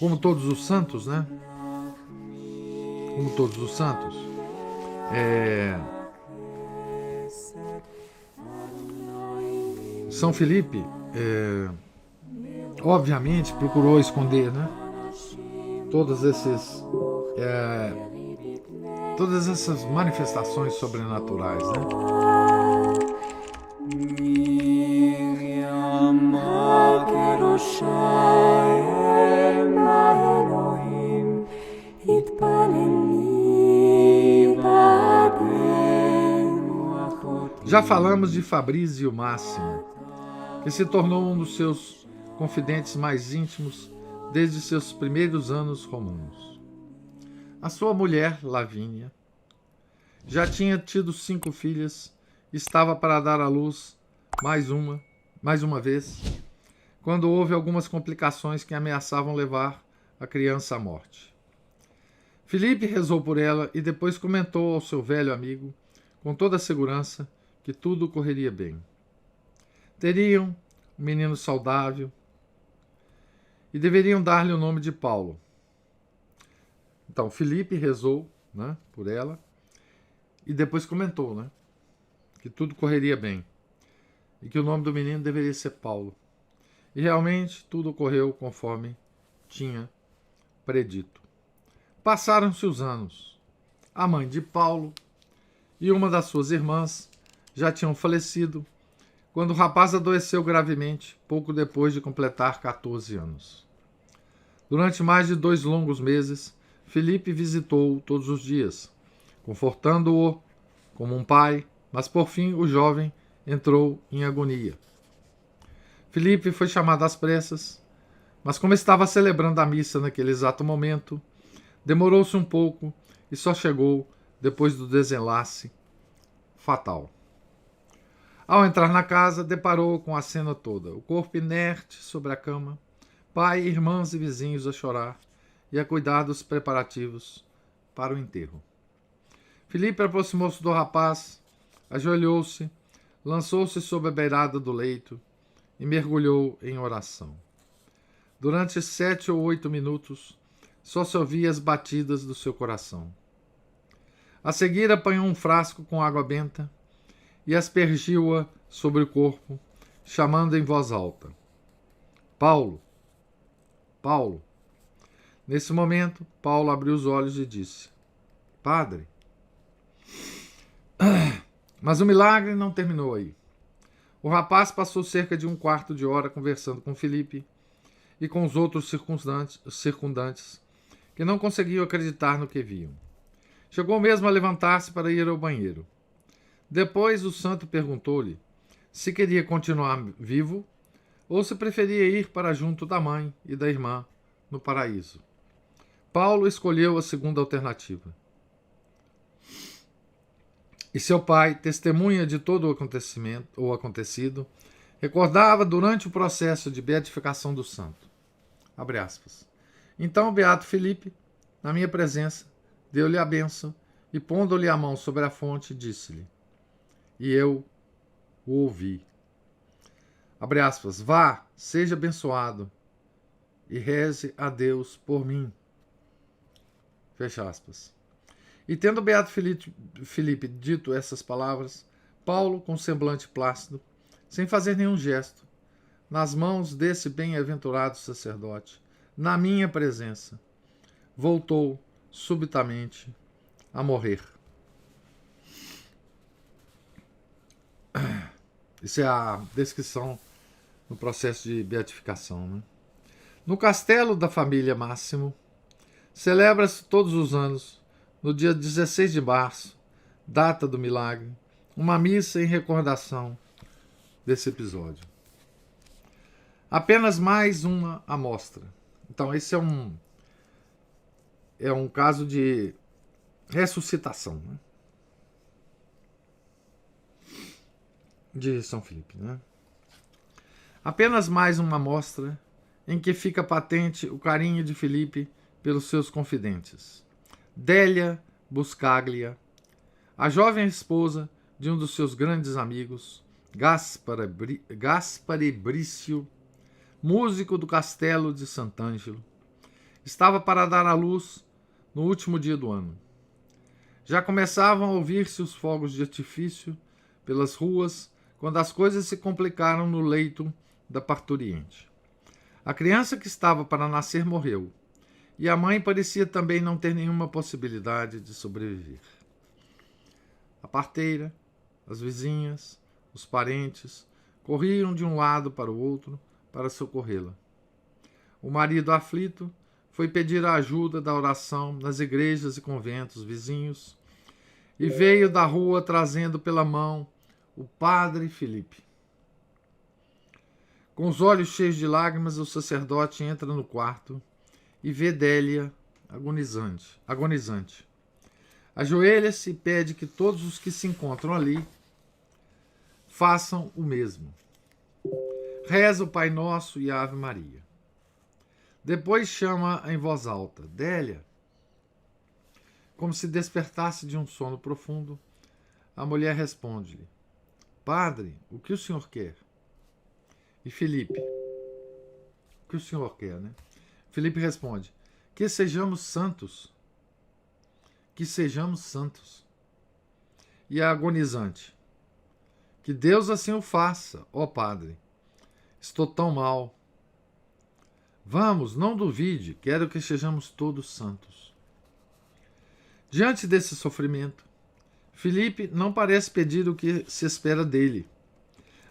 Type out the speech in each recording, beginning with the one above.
como todos os santos, né? Como todos os santos, São Felipe, obviamente, procurou esconder, né? Todas essas manifestações sobrenaturais, né? Já falamos de Fabrício Máximo, que se tornou um dos seus confidentes mais íntimos desde seus primeiros anos romanos. A sua mulher, Lavínia, já tinha tido 5 filhas e estava para dar à luz mais uma vez, quando houve algumas complicações que ameaçavam levar a criança à morte. Filipe rezou por ela e depois comentou ao seu velho amigo, com toda a segurança, que tudo correria bem. Teriam um menino saudável e deveriam dar-lhe o nome de Paulo. Então, Filipe rezou, né, por ela e depois comentou, né, que tudo correria bem e que o nome do menino deveria ser Paulo. E realmente tudo ocorreu conforme tinha predito. Passaram-se os anos. A mãe de Paulo e uma das suas irmãs já tinham falecido quando o rapaz adoeceu gravemente, pouco depois de completar 14 anos. Durante mais de 2 longos meses, Filipe visitou-o todos os dias, confortando-o como um pai, mas por fim o jovem entrou em agonia. Filipe foi chamado às pressas, mas como estava celebrando a missa naquele exato momento, demorou-se um pouco e só chegou depois do desenlace fatal. Ao entrar na casa, deparou com a cena toda: o corpo inerte sobre a cama, pai, irmãs e vizinhos a chorar e a cuidar dos preparativos para o enterro. Filipe aproximou-se do rapaz, ajoelhou-se, lançou-se sobre a beirada do leito e mergulhou em oração. Durante 7 ou 8 minutos, só se ouvia as batidas do seu coração. A seguir, apanhou um frasco com água benta e aspergiu-a sobre o corpo, chamando em voz alta: Paulo! Paulo! Nesse momento, Paulo abriu os olhos e disse: Padre! Mas o milagre não terminou aí. O rapaz passou cerca de 1/4 de hora conversando com Filipe e com os outros circundantes, que não conseguiam acreditar no que viam. Chegou mesmo a levantar-se para ir ao banheiro. Depois o santo perguntou-lhe se queria continuar vivo ou se preferia ir para junto da mãe e da irmã no paraíso. Paulo escolheu a segunda alternativa. E seu pai, testemunha de todo o acontecido, recordava durante o processo de beatificação do santo. Abre aspas. Então o beato Filipe, na minha presença, deu-lhe a bênção e, pondo-lhe a mão sobre a fonte, disse-lhe: E eu o ouvi. Abre aspas. Vá, seja abençoado e reze a Deus por mim. Fecha aspas. E tendo o beato Filipe dito essas palavras, Paulo, com semblante plácido, sem fazer nenhum gesto, nas mãos desse bem-aventurado sacerdote, na minha presença, voltou subitamente a morrer. Isso é a descrição no processo de beatificação, né? No castelo da família Máximo, celebra-se todos os anos, no dia 16 de março, data do milagre, uma missa em recordação desse episódio. Apenas mais uma amostra. Então, esse é um caso de ressuscitação, né? De São Filipe, né? Apenas mais uma amostra em que fica patente o carinho de Filipe pelos seus confidentes. Délia Buscaglia, a jovem esposa de um dos seus grandes amigos, Gaspare Brício, músico do castelo de Sant'Angelo, Estava para dar à luz no último dia do ano. Já começavam a ouvir-se os fogos de artifício pelas ruas quando as coisas se complicaram no leito da parturiente. A criança que estava para nascer morreu, e a mãe parecia também não ter nenhuma possibilidade de sobreviver. A parteira, as vizinhas, os parentes corriam de um lado para o outro para socorrê-la. O marido aflito foi pedir a ajuda da oração nas igrejas e conventos vizinhos e veio da rua trazendo pela mão o padre Felipe. Com os olhos cheios de lágrimas, o sacerdote entra no quarto e vê Délia agonizante. Ajoelha-se e pede que todos os que se encontram ali façam o mesmo. Reza o Pai Nosso e a Ave Maria. Depois chama em voz alta: Délia. Como se despertasse de um sono profundo, a mulher responde-lhe: Padre, o que o senhor quer? E Felipe: O que o senhor quer, né? Felipe responde: Que sejamos santos. Que sejamos santos. E a agonizante: Que Deus assim o faça, ó Padre. Estou tão mal. Vamos, não duvide, quero que sejamos todos santos. Diante desse sofrimento, Felipe não parece pedir o que se espera dele.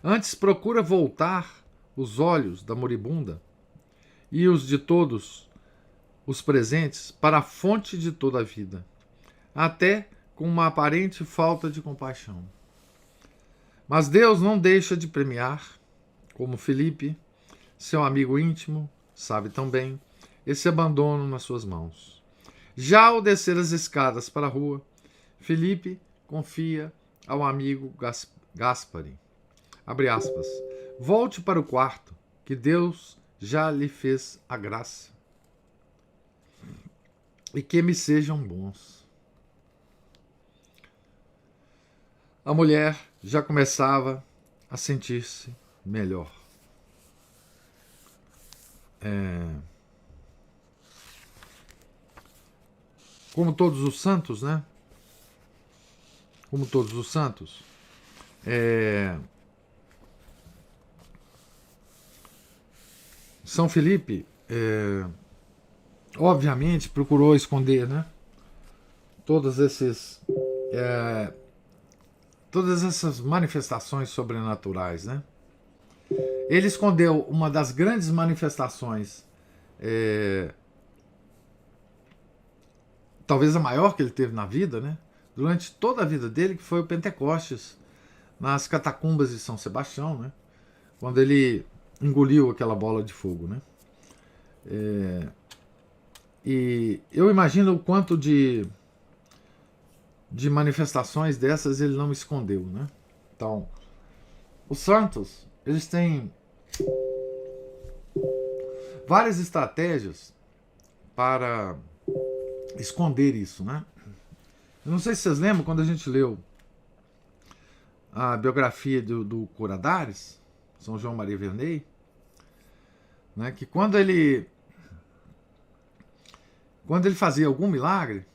Antes procura voltar os olhos da moribunda e os de todos os presentes para a fonte de toda a vida, até com uma aparente falta de compaixão. Mas Deus não deixa de premiar, como Felipe, seu amigo íntimo, sabe tão bem, esse abandono nas suas mãos. Já ao descer as escadas para a rua, Felipe confia ao amigo Gaspari, abre aspas, volte para o quarto, que Deus já lhe fez a graça, e que me sejam bons. A mulher já começava a sentir-se melhor. Como todos os santos, né? Como todos os santos, São Felipe, obviamente, procurou esconder, né? Todas essas manifestações sobrenaturais, né? Ele escondeu uma das grandes manifestações, talvez a maior que ele teve na vida, né? Durante toda a vida dele, que foi o Pentecostes, nas catacumbas de São Sebastião, né? Quando ele engoliu aquela bola de fogo, né? E eu imagino o quanto de manifestações dessas ele não escondeu, né? Então, os santos, eles têm várias estratégias para esconder isso, né? Eu não sei se vocês lembram quando a gente leu a biografia do Coradares, São João Maria Vianney, né, que quando ele fazia algum milagre,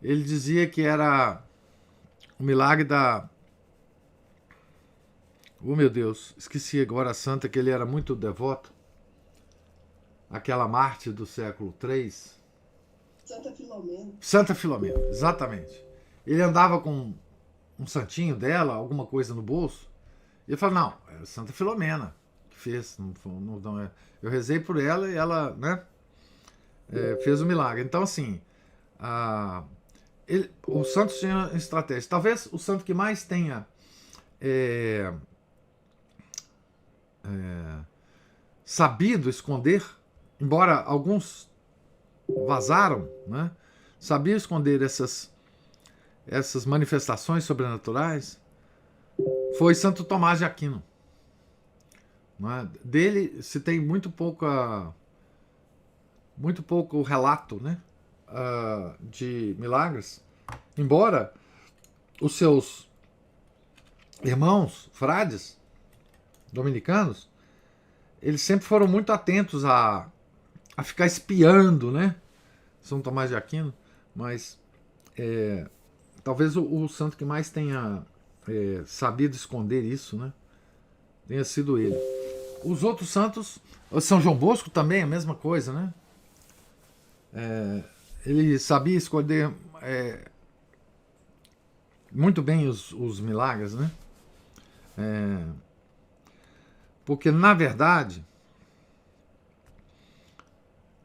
ele dizia que era o milagre da... Oh, meu Deus, esqueci agora a santa, que ele era muito devoto, aquela Marte do século III. Santa Filomena. Santa Filomena, exatamente. Ele andava com um santinho dela, alguma coisa no bolso, e ele falou, não, é Santa Filomena que fez. Não, eu rezei por ela e ela, né, fez o milagre. Então, assim, os santos tinham estratégia. Talvez o santo que mais tenha sabido esconder, embora alguns vazaram, né, sabia esconder essas manifestações sobrenaturais, foi Santo Tomás de Aquino. Não é? Dele se tem muito pouco relato, né, de milagres, embora os seus irmãos frades dominicanos, eles sempre foram muito atentos a ficar espiando, né? São Tomás de Aquino, mas talvez o santo que mais tenha sabido esconder isso, né? Tenha sido ele. Os outros santos, São João Bosco também, a mesma coisa, né? Ele sabia esconder muito bem os milagres, né? Porque, na verdade,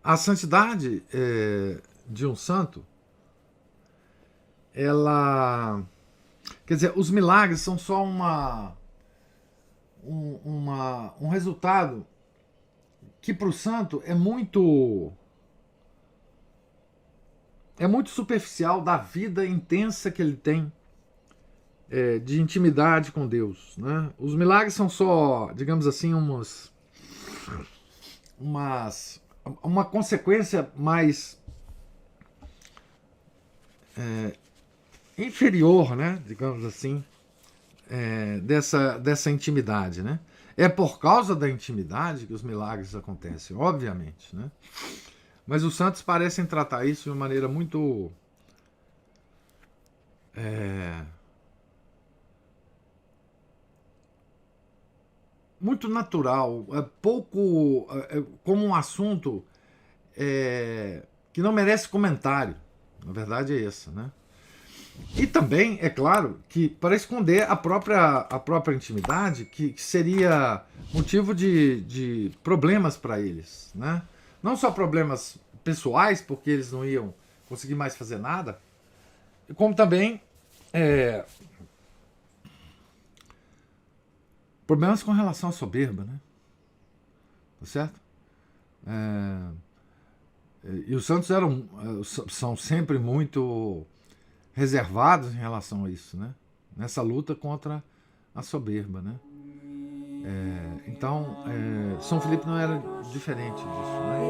a santidade de um santo, ela... Quer dizer, os milagres são só um resultado que para o santo é muito superficial da vida intensa que ele tem de intimidade com Deus, né? Os milagres são só, digamos assim, uma consequência mais inferior, né? Digamos assim, dessa intimidade, né? É por causa da intimidade que os milagres acontecem, obviamente, né? Mas os santos parecem tratar isso de uma maneira muito muito natural, pouco como um assunto que não merece comentário. Na verdade é essa, né? E também, é claro, que para esconder a própria intimidade, que seria motivo de problemas para eles, né? Não só problemas pessoais, porque eles não iam conseguir mais fazer nada, como também problemas com relação à soberba, né? Tá certo? E os santos são sempre muito reservados em relação a isso, né? Nessa luta contra a soberba, né? Então, São Felipe não era diferente disso, né?